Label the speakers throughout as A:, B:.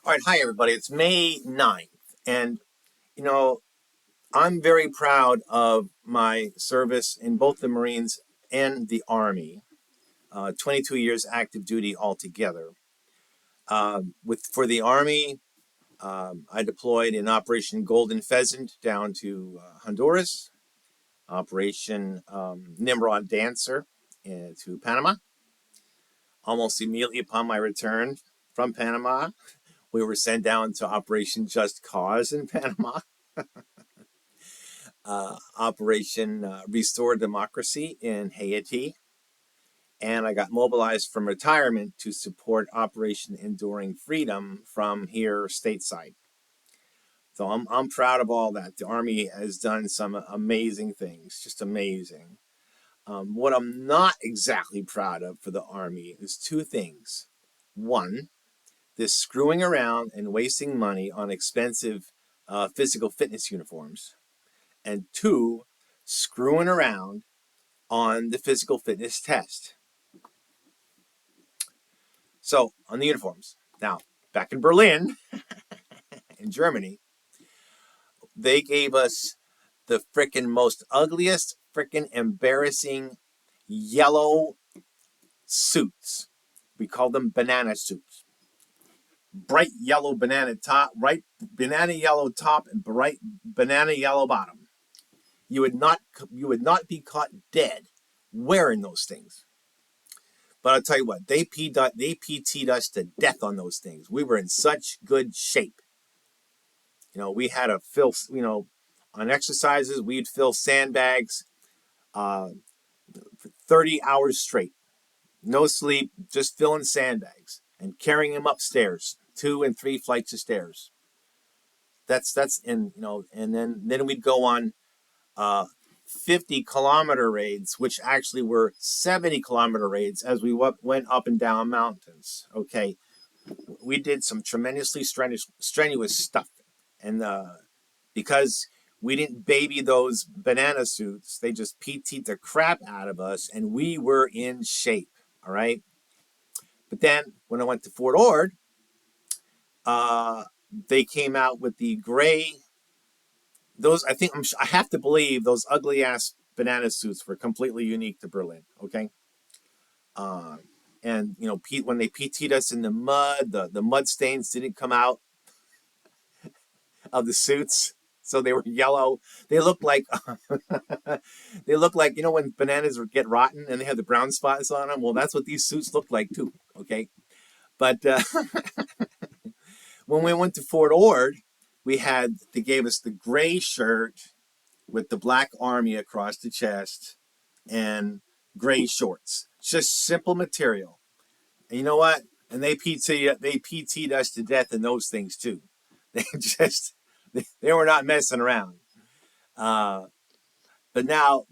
A: All right, hi everybody. It's May 9th, and you know, I'm very proud of my service in both the Marines and the Army. 22 years active duty altogether. With for the Army, I deployed in Operation Golden Pheasant down to Honduras, Operation Nimrod Dancer to Panama. Almost immediately upon my return from Panama, we were sent down to Operation Just Cause in Panama. Operation Restore Democracy in Haiti, and I got mobilized from retirement to support Operation Enduring Freedom from here stateside. So I'm proud of all that. The Army has done some amazing things, just amazing. What I'm not exactly proud of for the Army is two things. One, this screwing around and wasting money on expensive physical fitness uniforms. And two, screwing around on the physical fitness test. So, on the uniforms. Now, back in Berlin, in Germany, they gave us the frickin' most ugliest, frickin' embarrassing yellow suits. We call them banana suits. Bright yellow banana top, bright banana yellow top, and bright banana yellow bottom. You would not be caught dead wearing those things. But I'll tell you what, they PT'd us to death on those things. We were in such good shape. We had to fill, on exercises, we'd fill sandbags for 30 hours straight. No sleep, just filling sandbags and carrying them upstairs, 2 and 3 flights of stairs. And then we'd go on 50-kilometer raids, which actually were 70-kilometer raids as we went up and down mountains. Okay, we did some tremendously strenuous stuff, and because we didn't baby those banana suits, they just PT'd the crap out of us, and we were in shape. All right, but then when I went to Fort Ord, they came out with the gray. Those I have to believe those ugly ass banana suits were completely unique to Berlin. Okay, and when they PT'd us in the mud, the mud stains didn't come out of the suits, so they were yellow. They looked like when bananas get rotten and they have the brown spots on them. Well, that's what these suits looked like too. Okay, but when we went to Fort Ord, they gave us the gray shirt with the black Army across the chest and gray shorts. Just simple material. And you know what? And they PT'd us to death in those things too. They were not messing around. But now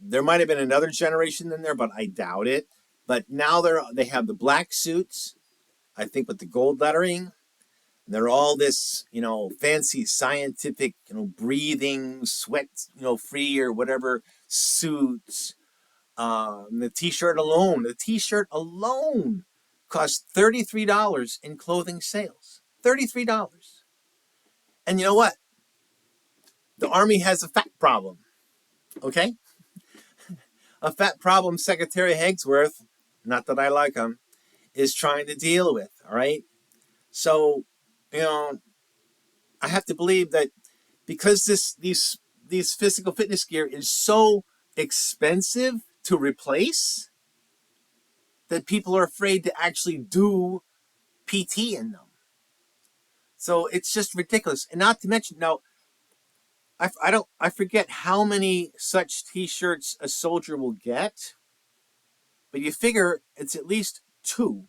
A: there might have been another generation in there, but I doubt it. But now they have the black suits, I think, with the gold lettering. They're all this, fancy scientific, breathing, sweat, free or whatever suits. The t-shirt alone cost $33 in clothing sales. $33. And you know what? The Army has a fat problem. Okay? A fat problem Secretary Hagsworth, not that I like him, is trying to deal with. All right? So, I have to believe that because these physical fitness gear is so expensive to replace, that people are afraid to actually do PT in them. So it's just ridiculous. And not to mention, now I forget how many such T-shirts a soldier will get, but you figure it's at least 2.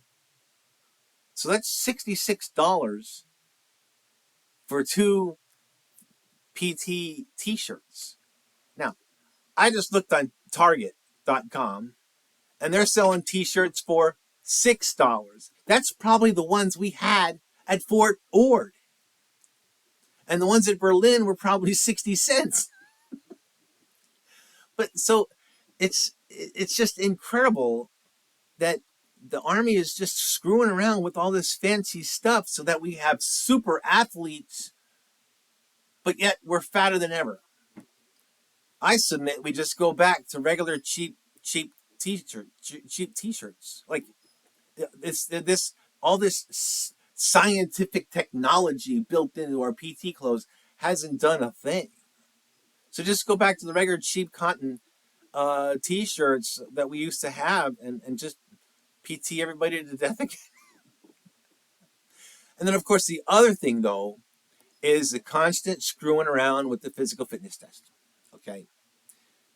A: So that's $66 for 2 PT T-shirts. Now, I just looked on Target.com, and they're selling T-shirts for $6. That's probably the ones we had at Fort Ord. And the ones at Berlin were probably 60 cents. But so it's it's just incredible that the Army is just screwing around with all this fancy stuff so that we have super athletes, but yet we're fatter than ever. I submit we just go back to regular cheap t-shirts. Like this all this scientific technology built into our PT clothes hasn't done a thing. So just go back to the regular cheap cotton t-shirts that we used to have and just PT everybody to death again. And then of course the other thing though is the constant screwing around with the physical fitness test. Okay.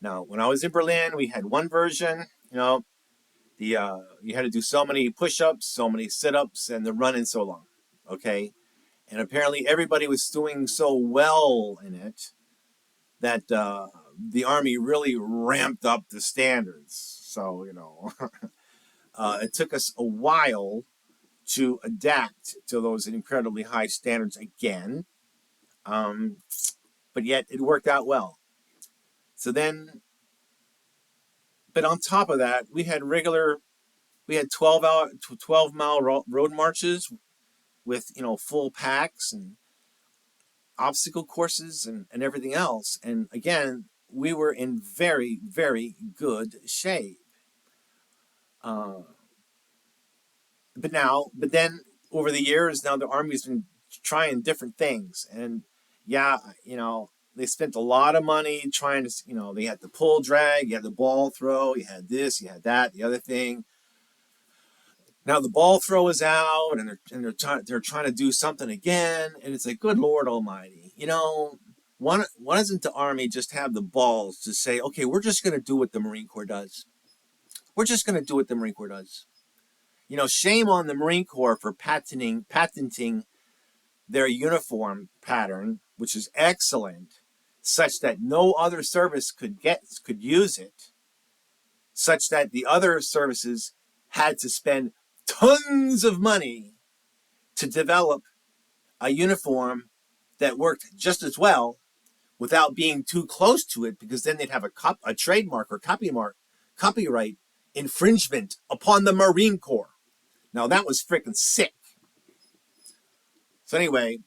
A: Now when I was in Berlin, we had one version, the you had to do so many push-ups, so many sit-ups, and the running so long. Okay. And apparently everybody was doing so well in it that the Army really ramped up the standards. So, it took us a while to adapt to those incredibly high standards again. But yet it worked out well. So then, but on top of that, we had 12-mile road marches with, full packs and obstacle courses and everything else. And again, we were in very, very good shape. But then over the years, now the Army's been trying different things. And yeah, they spent a lot of money trying to, they had the pull drag, you had the ball throw, you had this, you had that, the other thing. Now the ball throw is out, and they're trying to do something again, and it's like, good Lord Almighty, why doesn't the Army just have the balls to say, okay, we're just going to do what the Marine Corps does. We're just going to do what the Marine Corps does. Shame on the Marine Corps for patenting their uniform pattern, which is excellent, such that no other service could use it, such that the other services had to spend tons of money to develop a uniform that worked just as well without being too close to it, because then they'd have a trademark or copyright infringement upon the Marine Corps. Now that was freaking sick. So anyway,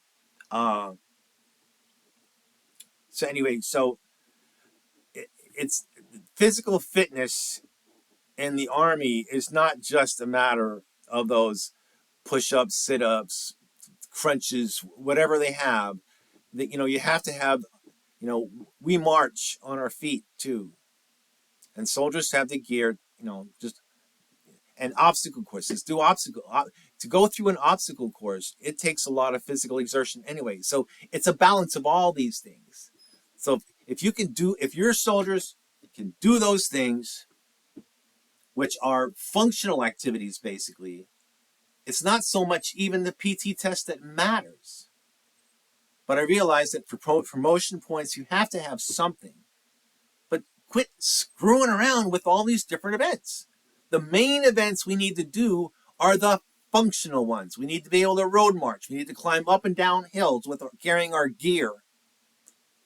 A: it's physical fitness in the Army is not just a matter of those push-ups, sit-ups, crunches, whatever they have. That you have to have. We march on our feet too, and soldiers have the gear. And obstacle courses. To go through an obstacle course, it takes a lot of physical exertion anyway. So it's a balance of all these things. So if your soldiers can do those things, which are functional activities basically, it's not so much even the PT test that matters. But I realize that for promotion points, you have to have something. But quit screwing around with all these different events. The main events we need to do are the functional ones. We need to be able to road march. We need to climb up and down hills carrying our gear.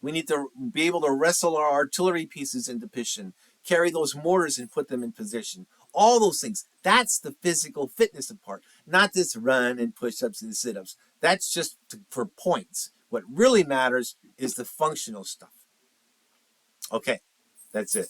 A: We need to be able to wrestle our artillery pieces into position, carry those mortars and put them in position. All those things. That's the physical fitness part, not this run and push-ups and sit-ups. That's just for points. What really matters is the functional stuff. Okay, that's it.